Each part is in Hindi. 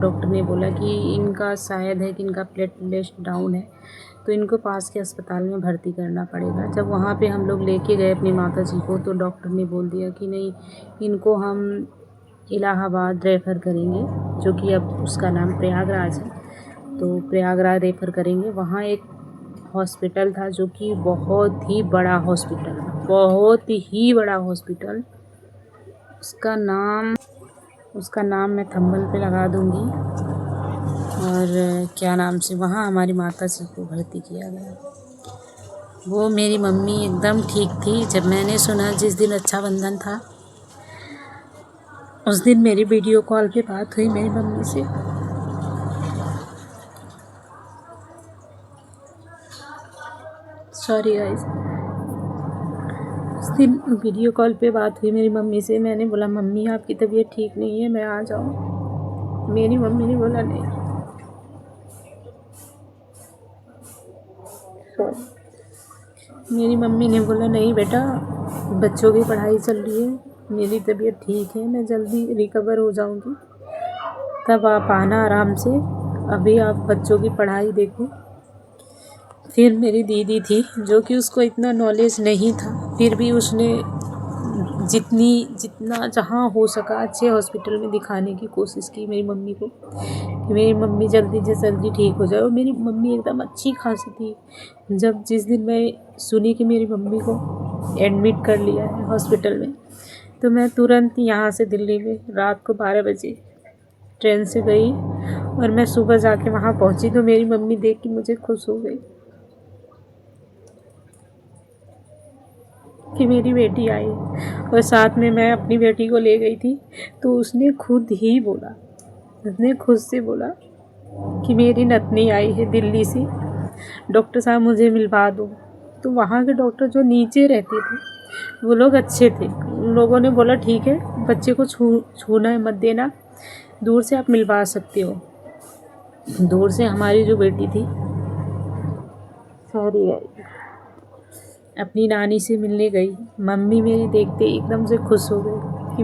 डॉक्टर ने बोला कि इनका शायद है कि इनका प्लेटलेट डाउन है, तो इनको पास के अस्पताल में भर्ती करना पड़ेगा। जब वहाँ पे हम लोग लेके गए अपनी माताजी को, तो डॉक्टर ने बोल दिया कि नहीं, इनको हम इलाहाबाद रेफ़र करेंगे, जो कि अब उसका नाम प्रयागराज है। तो प्रयागराज रेफ़र करेंगे। वहाँ एक हॉस्पिटल था जो कि बहुत ही बड़ा हॉस्पिटल, बहुत ही बड़ा हॉस्पिटल। उसका नाम मैं थंबनेल पे लगा दूँगी। और क्या नाम से वहाँ हमारी माताजी को भर्ती किया गया। वो मेरी मम्मी एकदम ठीक थी। जब मैंने सुना जिस दिन रक्षाबंधन था, उस दिन मेरी वीडियो कॉल पे बात हुई मेरी मम्मी से। Sorry guys. उस दिन वीडियो कॉल पे बात हुई मेरी मम्मी से। मैंने बोला मम्मी आपकी तबीयत ठीक नहीं है, मैं आ जाऊँ? मेरी मम्मी ने बोला नहीं। मेरी मम्मी ने बोला नहीं बेटा, बच्चों की पढ़ाई चल रही है, मेरी तबीयत ठीक है, मैं जल्दी रिकवर हो जाऊंगी, तब आप आना आराम से, अभी आप बच्चों की पढ़ाई देखो। फिर मेरी दीदी थी जो कि उसको इतना नॉलेज नहीं था, फिर भी उसने जितना जहाँ हो सका अच्छे हॉस्पिटल में दिखाने की कोशिश की मेरी मम्मी को, कि मेरी मम्मी जल्दी से जल्दी ठीक हो जाए। और मेरी मम्मी एकदम अच्छी खासी थी। जिस दिन मैं सुनी कि मेरी मम्मी को एडमिट कर लिया है हॉस्पिटल में, तो मैं तुरंत यहाँ से दिल्ली में रात को 12 बजे ट्रेन से गई और मैं सुबह जाके वहाँ पहुँची। तो मेरी मम्मी देख के मुझे खुश हो गई कि मेरी बेटी आई। और साथ में मैं अपनी बेटी को ले गई थी, तो उसने खुद से बोला कि मेरी नतनी आई है दिल्ली से, डॉक्टर साहब मुझे मिलवा दो। तो वहाँ के डॉक्टर जो नीचे रहते थे वो लोग अच्छे थे। उन लोगों ने बोला ठीक है, बच्चे को छूना मत देना, दूर से आप मिलवा सकते हो। दूर से हमारी जो बेटी थी सॉरी अपनी नानी से मिलने गई। मम्मी मेरी देखते एकदम से खुश हो गई कि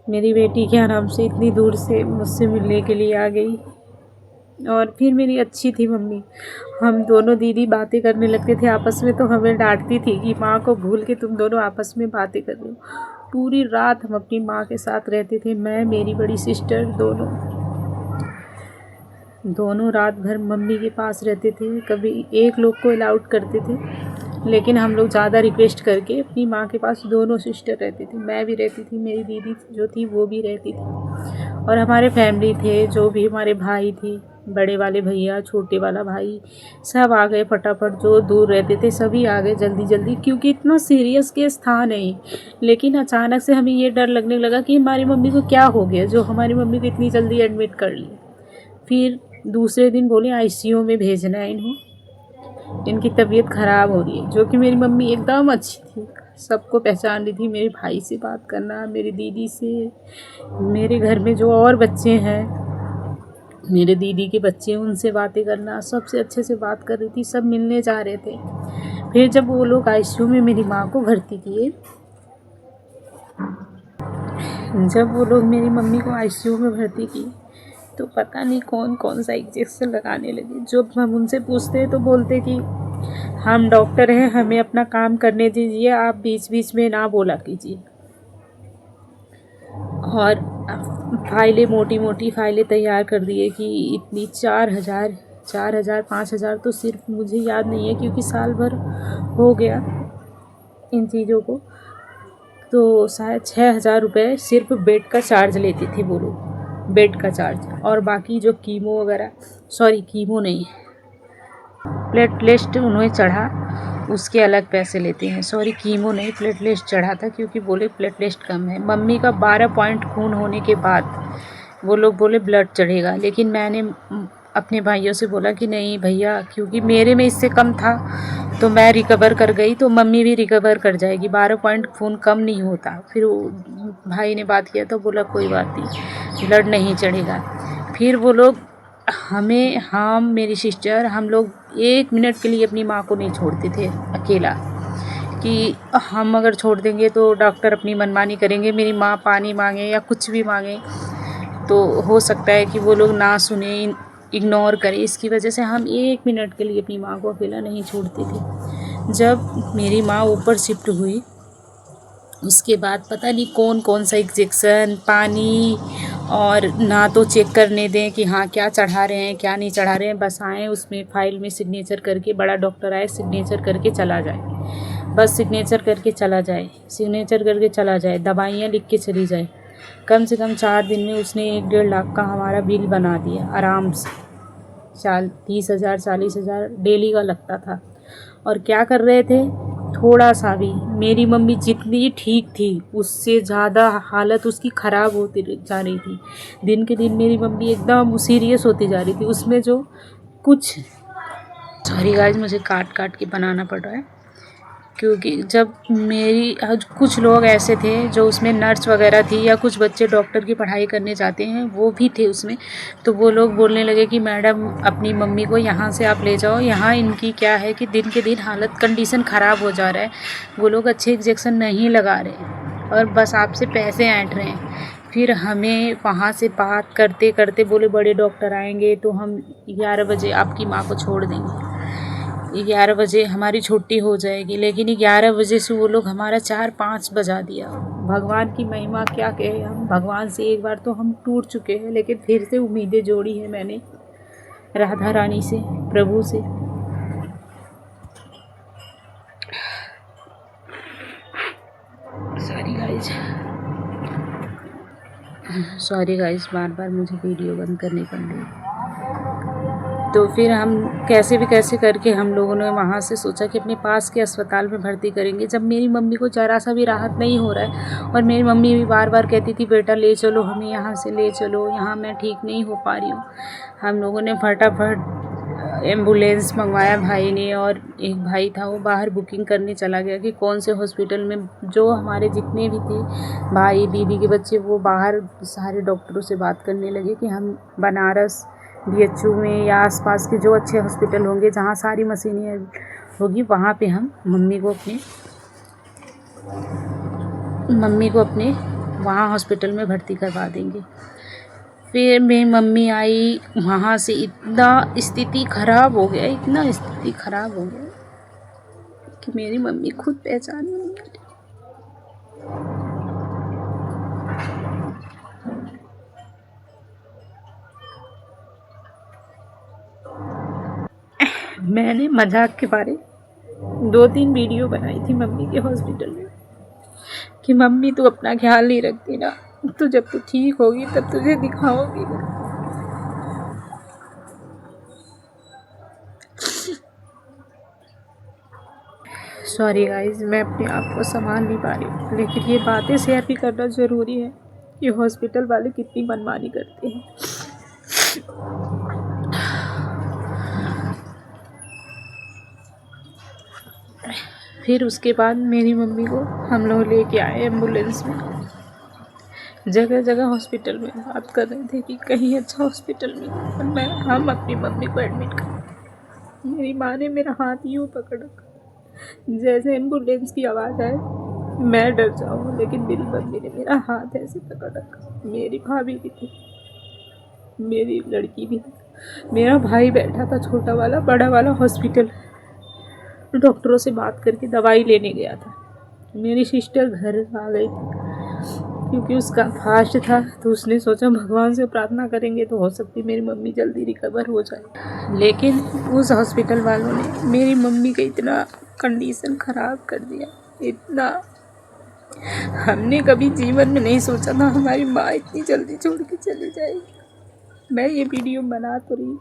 मेरी बेटी क्या नाम से इतनी दूर से मुझसे मिलने के लिए आ गई। और फिर मेरी अच्छी थी मम्मी, हम दोनों दीदी बातें करने लगते थे आपस में। तो हमें डांटती थी कि माँ को भूल के तुम दोनों आपस में बातें कर रहे हो। पूरी रात हम अपनी माँ के साथ रहते थे, मैं मेरी बड़ी सिस्टर दोनों रात भर मम्मी के पास रहते थे। कभी एक लोग को अलाउड करते थे, लेकिन हम लोग ज़्यादा रिक्वेस्ट करके अपनी माँ के पास दोनों सिस्टर रहती थी। मैं भी रहती थी, मेरी दीदी जो थी वो भी रहती थी। और हमारे फैमिली थे, जो भी हमारे भाई थे, बड़े वाले भैया, छोटे वाला भाई, सब आ गए फटाफट। जो दूर रहते थे सभी आ गए जल्दी जल्दी, क्योंकि इतना सीरियस केस था नहीं। लेकिन अचानक से हमें ये डर लगने लगा कि हमारी मम्मी को क्या हो गया, जो हमारी मम्मी को इतनी जल्दी एडमिट कर ली। फिर दूसरे दिन बोले आईसीयू में भेजना है इनकी तबीयत ख़राब हो रही है। जो कि मेरी मम्मी एकदम अच्छी थी, सबको पहचान रही थी। मेरे भाई से बात करना, मेरी दीदी से, मेरे घर में जो और बच्चे हैं, मेरे दीदी के बच्चे, उनसे बातें करना, सबसे अच्छे से बात कर रही थी। सब मिलने जा रहे थे। फिर जब वो लोग आईसीयू में मेरी माँ को भर्ती किए, जब वो लोग मेरी मम्मी को आईसीयू में भर्ती किए, तो पता नहीं कौन कौन सा इंजेक्शन लगाने लगे। जब हम उनसे पूछते तो बोलते कि हम डॉक्टर हैं, हमें अपना काम करने दीजिए, आप बीच बीच में ना बोला कीजिए। और फाइलें, मोटी मोटी फाइलें तैयार कर दिए कि इतनी 4,000 5,000 तो सिर्फ मुझे याद नहीं है, क्योंकि साल भर हो गया इन चीज़ों को। तो शायद 6,000 रुपये सिर्फ बेड का चार्ज लेते थे वो लोग, बेड का चार्ज। और बाकी जो कीमो वगैरह, सॉरी कीमो नहीं, प्लेटलेट उन्हें चढ़ा, उसके अलग पैसे लेते हैं। सॉरी कीमो नहीं, प्लेटलेट चढ़ा था, क्योंकि बोले प्लेटलेट कम है। मम्मी का 12 पॉइंट खून होने के बाद वो लोग बोले ब्लड चढ़ेगा, लेकिन मैंने अपने भाइयों से बोला कि नहीं भैया, क्योंकि मेरे में इससे कम था तो मैं रिकवर कर गई, तो मम्मी भी रिकवर कर जाएगी, 12 पॉइंट खून कम नहीं होता। फिर भाई ने बात किया तो बोला कोई बात नहीं, ब्लड नहीं चढ़ेगा। फिर वो लोग हम मेरी सिस्टर, हम लोग 1 मिनट के लिए अपनी माँ को नहीं छोड़ते थे अकेला, कि हम अगर छोड़ देंगे तो डॉक्टर अपनी मनमानी करेंगे, मेरी माँ पानी मांगे या कुछ भी मांगे तो हो सकता है कि वो लोग ना सुने, इग्नोर करें। इसकी वजह से हम 1 मिनट के लिए अपनी माँ को अकेला नहीं छोड़ते थे। जब मेरी माँ ऊपर शिफ्ट हुई उसके बाद पता नहीं कौन कौन सा इंजेक्शन, पानी, और ना तो चेक करने दें कि हाँ क्या चढ़ा रहे हैं क्या नहीं चढ़ा रहे हैं, बस आएँ उसमें फाइल में सिग्नेचर करके, बड़ा डॉक्टर आए सिग्नेचर करके चला जाए, बस सिग्नेचर करके चला जाए, सिग्नेचर करके चला जाए, दवाइयाँ लिख के चली जाए। कम से कम 4 दिन में उसने 1-1.5 लाख का हमारा बिल बना दिया आराम से। 30,000 40,000 डेली का लगता था। और क्या कर रहे थे, थोड़ा सा भी, मेरी मम्मी जितनी ठीक थी उससे ज़्यादा हालत उसकी ख़राब होती जा रही थी। दिन के दिन मेरी मम्मी एकदम सीरियस होती जा रही थी। उसमें जो कुछ, सॉरी गाइस मुझे काट काट के बनाना पड़ रहा है, क्योंकि जब मेरी कुछ लोग ऐसे थे जो उसमें नर्स वगैरह थी, या कुछ बच्चे डॉक्टर की पढ़ाई करने जाते हैं वो भी थे उसमें, तो वो लोग बोलने लगे कि मैडम अपनी मम्मी को यहाँ से आप ले जाओ, यहाँ इनकी क्या है कि दिन के दिन हालत कंडीशन ख़राब हो जा रहा है, वो लोग अच्छे इंजेक्शन नहीं लगा रहे और बस आपसे पैसे ऐंठ रहे हैं। फिर हमें वहाँ से बात करते करते बोले बड़े डॉक्टर आएंगे तो हम 11 बजे आपकी माँ को छोड़ देंगे, 11 बजे हमारी छुट्टी हो जाएगी। लेकिन 11 बजे से वो लोग हमारा 4-5 बजा दिया। भगवान की महिमा क्या कहे, हम भगवान से एक बार तो हम टूट चुके हैं, लेकिन फिर से उम्मीदें जोड़ी हैं मैंने राधा रानी से, प्रभु से। सॉरी गाइज बार बार मुझे वीडियो बंद करनी पड़ रही। तो फिर हम कैसे भी कैसे करके हम लोगों ने वहाँ से सोचा कि अपने पास के अस्पताल में भर्ती करेंगे। जब मेरी मम्मी को ज़रा सा भी राहत नहीं हो रहा है, और मेरी मम्मी भी बार बार कहती थी बेटा ले चलो हमें, यहाँ से ले चलो, यहाँ मैं ठीक नहीं हो पा रही हूँ। हम लोगों ने फटाफट एम्बुलेंस मंगवाया भाई ने, और एक भाई था वो बाहर बुकिंग करने चला गया कि कौन से हॉस्पिटल में, जो हमारे जितने भी थे भाई दीदी के बच्चे वो बाहर सारे डॉक्टरों से बात करने लगे कि हम बनारस BHU में या आसपास के जो अच्छे हॉस्पिटल होंगे जहाँ सारी मशीनें होगी वहाँ पे हम मम्मी को अपने वहाँ हॉस्पिटल में भर्ती करवा देंगे। फिर मेरी मम्मी आई वहाँ से, इतना स्थिति ख़राब हो गया, इतना स्थिति ख़राब हो गया कि मेरी मम्मी खुद पहचान नहीं आ रही। मैंने मजाक के बारे 2-3 वीडियो बनाई थी मम्मी के हॉस्पिटल में कि मम्मी तू अपना ख्याल नहीं रखती ना, तो जब तू ठीक होगी तब तुझे दिखाऊंगी। सॉरी गाइस मैं अपने आप को संभाल नहीं पा रही हूँ, लेकिन ये बातें शेयर भी करना ज़रूरी है कि हॉस्पिटल वाले कितनी मनमानी करते हैं। फिर उसके बाद मेरी मम्मी को हम लोग लेके आए एम्बुलेंस में, जगह जगह हॉस्पिटल में बात कर रहे थे कि कहीं अच्छा हॉस्पिटल में, और हम अपनी मम्मी को एडमिट कर। मेरी माँ ने मेरा हाथ यूँ पकड़ रखा जैसे एम्बुलेंस की आवाज़ आए मैं डर जाऊँ, लेकिन मेरी मम्मी ने मेरा हाथ ऐसे पकड़ रखा। मेरी भाभी भी थी, मेरी लड़की भी थी, मेरा भाई बैठा था छोटा वाला, बड़ा वाला हॉस्पिटल डॉक्टरों से बात करके दवाई लेने गया था। मेरी सिस्टर घर आ गई थी क्योंकि उसका फास्ट था, तो उसने सोचा भगवान से प्रार्थना करेंगे तो हो सकती मेरी मम्मी जल्दी रिकवर हो जाए। लेकिन उस हॉस्पिटल वालों ने मेरी मम्मी का इतना कंडीशन ख़राब कर दिया, इतना, हमने कभी जीवन में नहीं सोचा था हमारी माँ इतनी जल्दी छोड़ के चली जाएगी। मैं ये वीडियो बना तो रही,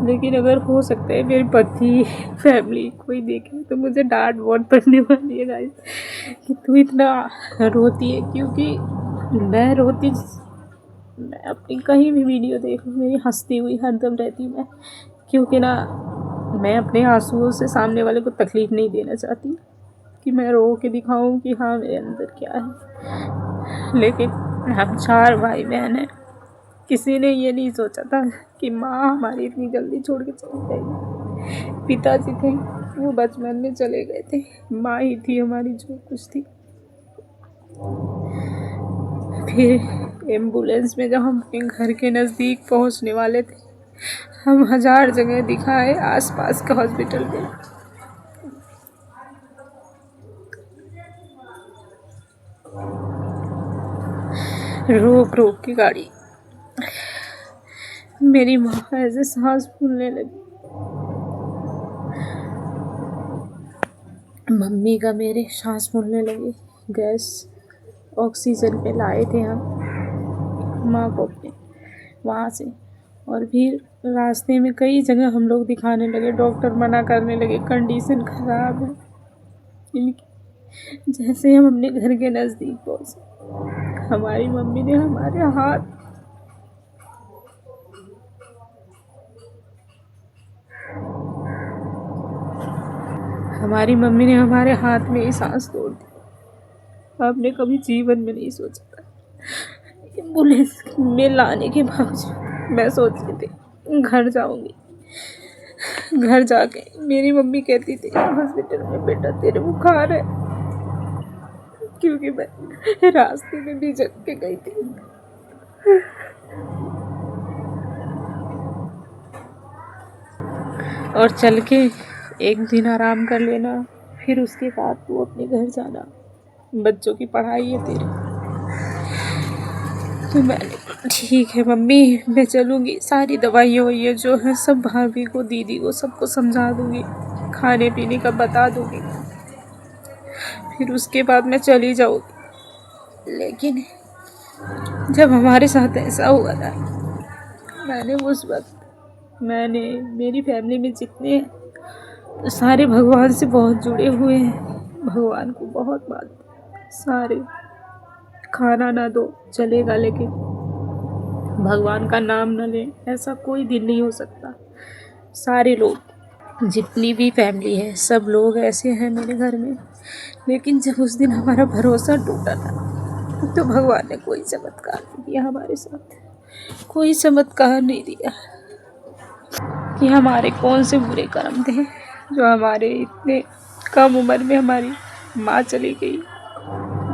लेकिन अगर हो सकता है मेरे पति, फैमिली कोई देखे तो मुझे डांट बहुत पड़ने वाली है गाइस कि तू इतना रोती है, क्योंकि मैं रोती, मैं अपनी कहीं भी वीडियो देखूँ मेरी हंसती हुई हरदम रहती मैं, क्योंकि ना मैं अपने आंसुओं से सामने वाले को तकलीफ़ नहीं देना चाहती कि मैं रो के दिखाऊं कि हाँ मेरे अंदर क्या है। लेकिन हम 4 भाई बहन हैं, किसी ने ये नहीं सोचा था कि माँ हमारी इतनी जल्दी छोड़ के चली जाएगी। पिताजी थे वो बचपन में चले गए थे। माँ ही थी हमारी जो कुछ थी। फिर एम्बुलेंस में जब हम अपने घर के नज़दीक पहुंचने वाले थे, हम 1000 जगह दिखाए आसपास के हॉस्पिटल में, रोक रोक के गाड़ी। मेरी माँ ऐसे सांस फूलने लगी। मम्मी का मेरे सांस फूलने लगे। गैस ऑक्सीजन पे लाए थे हम माँ को अपने वहाँ से। और फिर रास्ते में कई जगह हम लोग दिखाने लगे। डॉक्टर मना करने लगे, कंडीशन ख़राब है इनकी। जैसे हम अपने घर के नज़दीक पहुँचे, हमारी मम्मी ने हमारे हाथ में ही सांस तोड़ दी। आपने कभी जीवन में नहीं सोचा था। एम्बुलेंस में लाने के बावजूद मैं सोचती थी घर जाऊंगी। घर जाके मेरी मम्मी कहती थी हॉस्पिटल में, बेटा तेरे बुखार है, क्योंकि मैं रास्ते में भी जग के गई थी। और चल के एक दिन आराम कर लेना, फिर उसके बाद तू अपने घर जाना, बच्चों की पढ़ाई है तेरी। तो मैंने ठीक है मम्मी मैं चलूँगी, सारी दवाइयाँ वही जो है सब भाभी को, दीदी को, सबको समझा दूँगी, खाने पीने का बता दूँगी, फिर उसके बाद मैं चली जाऊँगी। लेकिन जब हमारे साथ ऐसा हुआ था, मैंने मेरी फैमिली में जितने हैं सारे भगवान से बहुत जुड़े हुए हैं। भगवान को बहुत मानते सारे। खाना ना दो चलेगा, लेकिन भगवान का नाम न लें ऐसा कोई दिन नहीं हो सकता। सारे लोग, जितनी भी फैमिली है, सब लोग ऐसे हैं मेरे घर में। लेकिन जब उस दिन हमारा भरोसा टूटा था, तो भगवान ने कोई चमत्कार नहीं दिया हमारे साथ। कोई चमत्कार नहीं दिया कि हमारे कौन से बुरे कर्म थे जो हमारे इतने कम उम्र में हमारी माँ चली गई।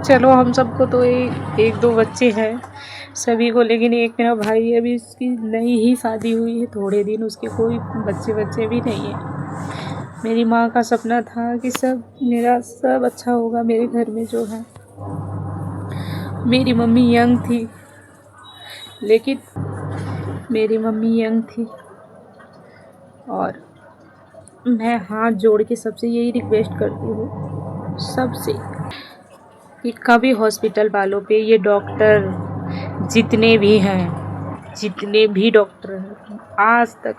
चलो हम सबको तो एक दो बच्चे हैं सभी को, लेकिन एक मेरा भाई है, अभी उसकी नई ही शादी हुई है, थोड़े दिन, उसके कोई बच्चे भी नहीं है। मेरी माँ का सपना था कि मेरा सब अच्छा होगा मेरे घर में जो है। मेरी मम्मी यंग थी और मैं हाथ जोड़ के सबसे यही रिक्वेस्ट करती हूँ सबसे कि कभी हॉस्पिटल वालों पे, ये डॉक्टर जितने भी डॉक्टर हैं, आज तक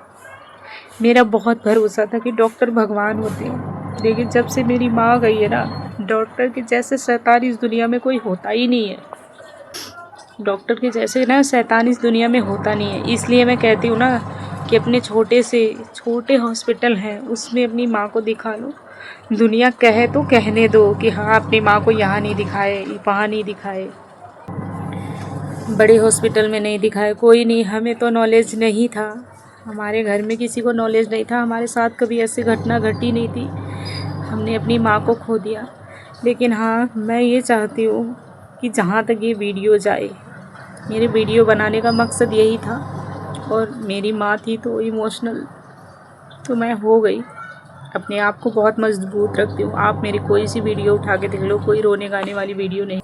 मेरा बहुत भरोसा था कि डॉक्टर भगवान होते हैं। लेकिन जब से मेरी माँ गई है ना, डॉक्टर के जैसे शैतान इस दुनिया में कोई होता ही नहीं है। डॉक्टर के जैसे ना शैतान इस दुनिया में होता नहीं है। इसलिए मैं कहती हूँ ना कि अपने छोटे हॉस्पिटल हैं उसमें अपनी माँ को दिखा लो। दुनिया कहे तो कहने दो कि हाँ अपनी माँ को यहाँ नहीं दिखाए, वहाँ नहीं दिखाए, बड़े हॉस्पिटल में नहीं दिखाए। कोई नहीं, हमें तो नॉलेज नहीं था, हमारे घर में किसी को नॉलेज नहीं था, हमारे साथ कभी ऐसी घटना घटी नहीं थी। हमने अपनी माँ को खो दिया। लेकिन हाँ, मैं ये चाहती हूँ कि जहाँ तक ये वीडियो जाए, मेरे वीडियो बनाने का मकसद यही था। और मेरी माँ थी तो इमोशनल तो मैं हो गई। अपने आप को बहुत मजबूत रखती हूँ। आप मेरी कोई सी वीडियो उठा के देख लो, कोई रोने गाने वाली वीडियो नहीं,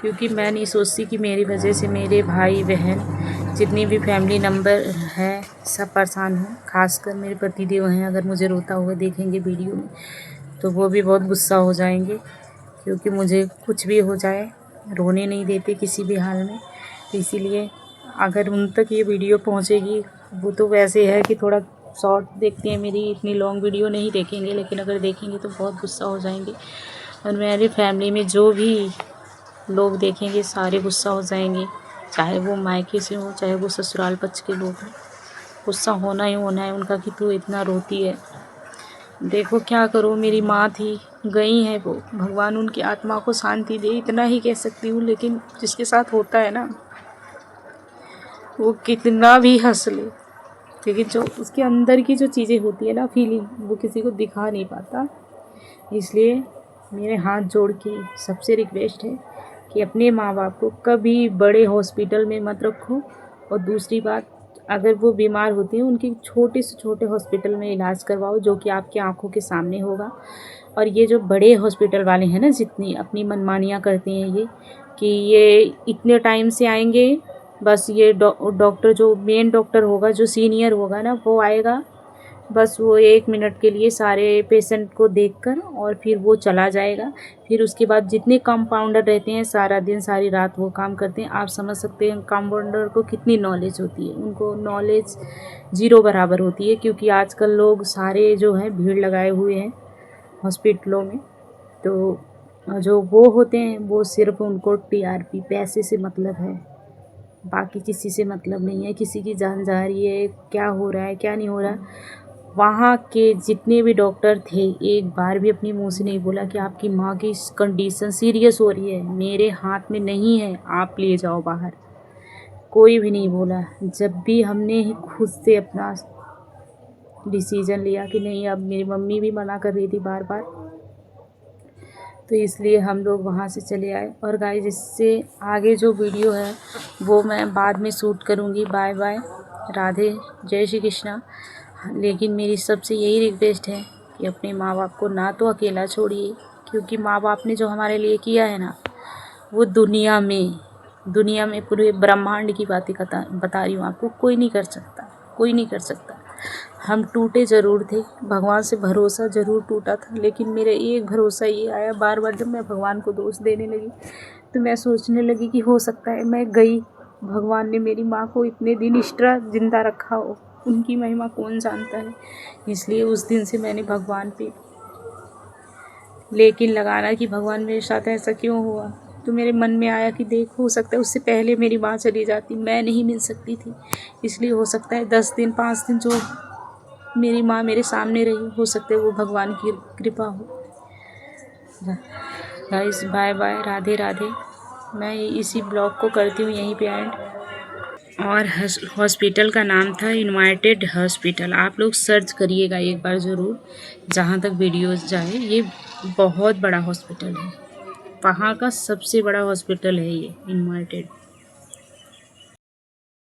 क्योंकि मैं नहीं सोचती कि मेरी वजह से मेरे भाई बहन जितनी भी फैमिली नंबर है सब परेशान हों। खासकर मेरे पतिदेव हैं, अगर मुझे रोता हुआ देखेंगे वीडियो में तो वो भी बहुत गुस्सा हो जाएंगे, क्योंकि मुझे कुछ भी हो जाए रोने नहीं देते किसी भी हाल में। तो इसीलिए अगर उन तक ये वीडियो पहुंचेगी, वो तो वैसे है कि थोड़ा शॉर्ट देखते हैं, मेरी इतनी लॉन्ग वीडियो नहीं देखेंगे, लेकिन अगर देखेंगे तो बहुत गुस्सा हो जाएंगे। और मेरी फैमिली में जो भी लोग देखेंगे सारे गुस्सा हो जाएंगे, चाहे वो मायके से हो चाहे वो ससुराल पक्ष के लोग हैं। गुस्सा होना ही होना है उनका कि तू इतना रोती है। देखो क्या करो, मेरी माँ थी, गई है वो, भगवान उनकी आत्मा को शांति दे, इतना ही कह सकती हूँ। लेकिन जिसके साथ होता है ना, वो कितना भी हंस ले, लेकिन जो उसके अंदर की जो चीज़ें होती है ना, फीलिंग, वो किसी को दिखा नहीं पाता। इसलिए मेरे हाथ जोड़ के सबसे रिक्वेस्ट है कि अपने माँ बाप को कभी बड़े हॉस्पिटल में मत रखो। और दूसरी बात, अगर वो बीमार होती हैं उनके छोटे से छोटे हॉस्पिटल में इलाज करवाओ, जो कि आपकी आंखों के सामने होगा। और ये जो बड़े हॉस्पिटल वाले हैं ना, जितनी अपनी मनमानियाँ करते हैं ये, कि ये इतने टाइम से आएंगे, बस ये डॉक्टर जो मेन डॉक्टर होगा, जो सीनियर होगा ना, वो आएगा, बस वो 1 मिनट के लिए सारे पेशेंट को देखकर और फिर वो चला जाएगा। फिर उसके बाद जितने कंपाउंडर रहते हैं, सारा दिन सारी रात वो काम करते हैं। आप समझ सकते हैं कंपाउंडर को कितनी नॉलेज होती है। उनको नॉलेज ज़ीरो बराबर होती है, क्योंकि आजकल लोग सारे जो हैं भीड़ लगाए हुए हैं हॉस्पिटलों में। तो जो वो होते हैं, वो सिर्फ उनको टीआरपी, पैसे से मतलब है, बाकी किसी से मतलब नहीं है। किसी की जान जा रही है, क्या हो रहा है क्या नहीं हो रहा है। वहाँ के जितने भी डॉक्टर थे, एक बार भी अपनी मुंह से नहीं बोला कि आपकी माँ की कंडीशन सीरियस हो रही है, मेरे हाथ में नहीं है, आप ले जाओ बाहर। कोई भी नहीं बोला। जब भी हमने खुद से अपना डिसीज़न लिया कि नहीं, अब मेरी मम्मी भी मना कर रही थी बार बार, तो इसलिए हम लोग वहाँ से चले आए। और गाइस, इससे आगे जो वीडियो है वो मैं बाद में शूट करूँगी। बाय बाय, राधे, जय श्री कृष्णा। लेकिन मेरी सबसे यही रिक्वेस्ट है कि अपने माँ बाप को ना तो अकेला छोड़िए, क्योंकि माँ बाप ने जो हमारे लिए किया है ना, वो दुनिया में पूरे ब्रह्मांड की बातें बता रही हूँ आपको, कोई नहीं कर सकता, कोई नहीं कर सकता। हम टूटे ज़रूर थे, भगवान से भरोसा ज़रूर टूटा था, लेकिन मेरा एक भरोसा ये आया, बार बार जब मैं भगवान को दोष देने लगी तो मैं सोचने लगी कि हो सकता है मैं गई, भगवान ने मेरी माँ को इतने दिन एक्स्ट्रा ज़िंदा रखा हो, उनकी महिमा कौन जानता है। इसलिए उस दिन से मैंने भगवान पे लेकिन लगाना कि भगवान मेरे साथ ऐसा क्यों हुआ। तो मेरे मन में आया कि देख, हो सकता है उससे पहले मेरी माँ चली जाती, मैं नहीं मिल सकती थी, इसलिए हो सकता है 10 दिन 5 दिन जो मेरी माँ मेरे सामने रही, हो सकता है वो भगवान की कृपा हो। Guys, bye bye, Radhe Radhe. मैं इसी ब्लॉग को करती हूँ यहीं पे एंड। और हॉस्पिटल का नाम था यूनाइटेड हॉस्पिटल, आप लोग सर्च करिएगा एक बार ज़रूर, जहाँ तक वीडियोस जाए। ये बहुत बड़ा हॉस्पिटल है, वहाँ का सबसे बड़ा हॉस्पिटल है ये यूनाइटेड।